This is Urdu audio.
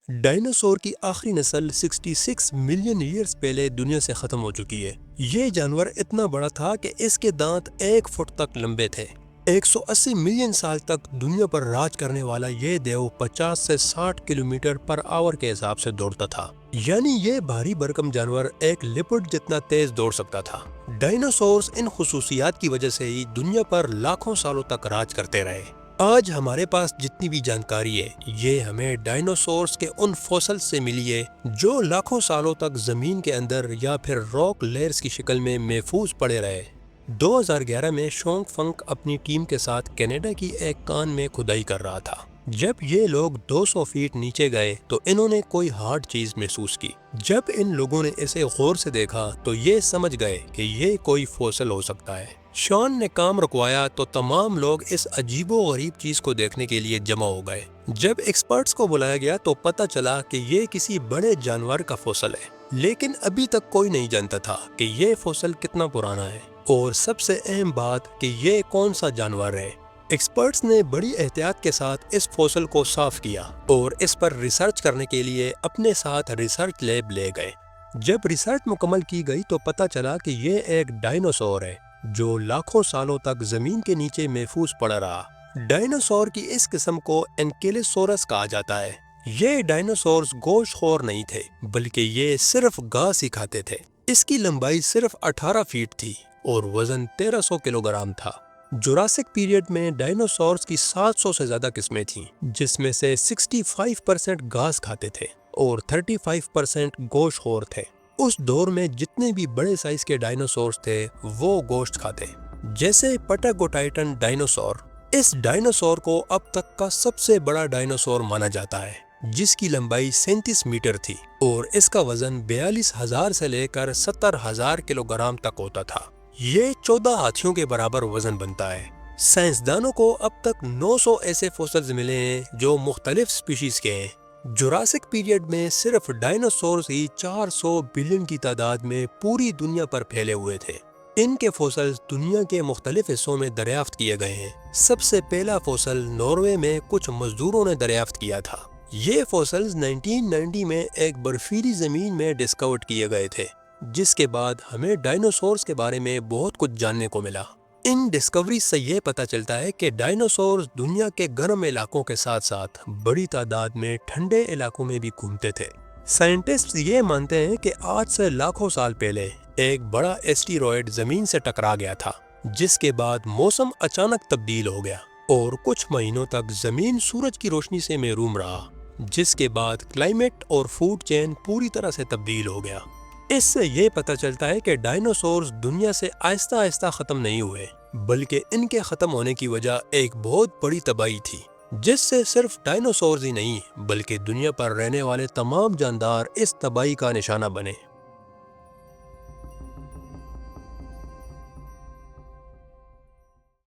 ڈائناسور کی آخری نسل 66 ملین ایئرز پہلے دنیا سے ختم ہو چکی ہے۔ یہ جانور اتنا بڑا تھا کہ اس کے دانت 1 فٹ تک لمبے تھے۔ 180 ملین سال تک دنیا پر راج کرنے والا یہ دیو 50 سے 60 کلومیٹر پر آور کے حساب سے دوڑتا تھا، یعنی یہ بھاری بھرکم جانور ایک لیپرڈ جتنا تیز دوڑ سکتا تھا۔ ڈائناسورز ان خصوصیات کی وجہ سے ہی دنیا پر لاکھوں سالوں تک راج کرتے رہے۔ آج ہمارے پاس جتنی بھی جانکاری ہے یہ ہمیں ڈائناسورز کے ان فوسل سے ملی ہے جو لاکھوں سالوں تک زمین کے اندر یا پھر راک لیئرز کی شکل میں محفوظ پڑے رہے۔ 2011 میں شونگ فنک اپنی ٹیم کے ساتھ کینیڈا کی ایک کان میں کھدائی کر رہا تھا۔ جب یہ لوگ 200 فیٹ نیچے گئے تو انہوں نے کوئی ہارڈ چیز محسوس کی۔ جب ان لوگوں نے اسے غور سے دیکھا تو یہ سمجھ گئے کہ یہ کوئی فوسل ہو سکتا ہے۔ شان نے کام رکوایا تو تمام لوگ اس عجیب و غریب چیز کو دیکھنے کے لیے جمع ہو گئے۔ جب ایکسپرٹس کو بلایا گیا تو پتہ چلا کہ یہ کسی بڑے جانور کا فوسل ہے، لیکن ابھی تک کوئی نہیں جانتا تھا کہ یہ فوسل کتنا پرانا ہے اور سب سے اہم بات کہ یہ کون سا جانور ہے۔ ایکسپرٹس نے بڑی احتیاط کے ساتھ اس فوسل کو صاف کیا اور اس پر ریسرچ کرنے کے لیے اپنے ساتھ ریسرچ لیب لے گئے۔ جب ریسرچ مکمل کی گئی تو پتہ چلا کہ یہ ایک ڈائناسور ہے جو لاکھوں سالوں تک زمین کے نیچے محفوظ پڑا رہا۔ ڈائناسور کی اس قسم کو اینکیلوسورس کہا جاتا ہے۔ یہ ڈائناسورز گوشت خور نہیں تھے بلکہ یہ صرف گھاس ہی کھاتے تھے۔ اس کی لمبائی صرف 18 فیٹ تھی اور وزن 1300 کلو گرام تھا۔ جوراسک پیریڈ میں ڈائناسورز کی 700 سے زیادہ قسمیں تھیں، جس میں سے 65% گھاس کھاتے تھے اور 35% گوشت خور تھے۔ اس دور میں جتنے بھی بڑے سائز کے ڈائناسورز تھے وہ گوشت کھاتے، جیسے پٹاگوٹائٹن ڈائناسور۔ اس ڈائناسور کو اب تک کا سب سے بڑا ڈائناسور مانا جاتا ہے، جس کی لمبائی 37 میٹر تھی اور اس کا وزن 42,000 سے لے کر 70,000 کلو گرام تک ہوتا تھا۔ یہ 14 ہاتھیوں کے برابر وزن بنتا ہے۔ سائنسدانوں کو اب تک 900 ایسے فوسلز ملے ہیں جو مختلف سپیشیز کے ہیں۔ جوراسک پیریڈ میں صرف ڈائناسورز ہی 400 بلین کی تعداد میں پوری دنیا پر پھیلے ہوئے تھے۔ ان کے فوسلز دنیا کے مختلف حصوں میں دریافت کیے گئے ہیں۔ سب سے پہلا فوسل ناروے میں کچھ مزدوروں نے دریافت کیا تھا۔ یہ فوسلز 1990 میں ایک برفیلی زمین میں ڈسکور کیے گئے تھے، جس کے بعد ہمیں ڈائناسورز کے بارے میں بہت کچھ جاننے کو ملا۔ ان ڈسکوری سے یہ پتہ چلتا ہے کہ ڈائناسورز دنیا کے گرم علاقوں کے ساتھ ساتھ بڑی تعداد میں ٹھنڈے علاقوں میں بھی گھومتے تھے۔ سائنٹسٹ یہ مانتے ہیں کہ آج سے لاکھوں سال پہلے ایک بڑا ایسٹیرائڈ زمین سے ٹکرا گیا تھا، جس کے بعد موسم اچانک تبدیل ہو گیا اور کچھ مہینوں تک زمین سورج کی روشنی سے محروم رہا، جس کے بعد کلائمیٹ اور فوڈ چین پوری طرح سے تبدیل ہو گیا۔ اس سے یہ پتہ چلتا ہے کہ ڈائناسورز دنیا سے آہستہ آہستہ ختم نہیں ہوئے، بلکہ ان کے ختم ہونے کی وجہ ایک بہت بڑی تباہی تھی، جس سے صرف ڈائناسورز ہی نہیں بلکہ دنیا پر رہنے والے تمام جاندار اس تباہی کا نشانہ بنے۔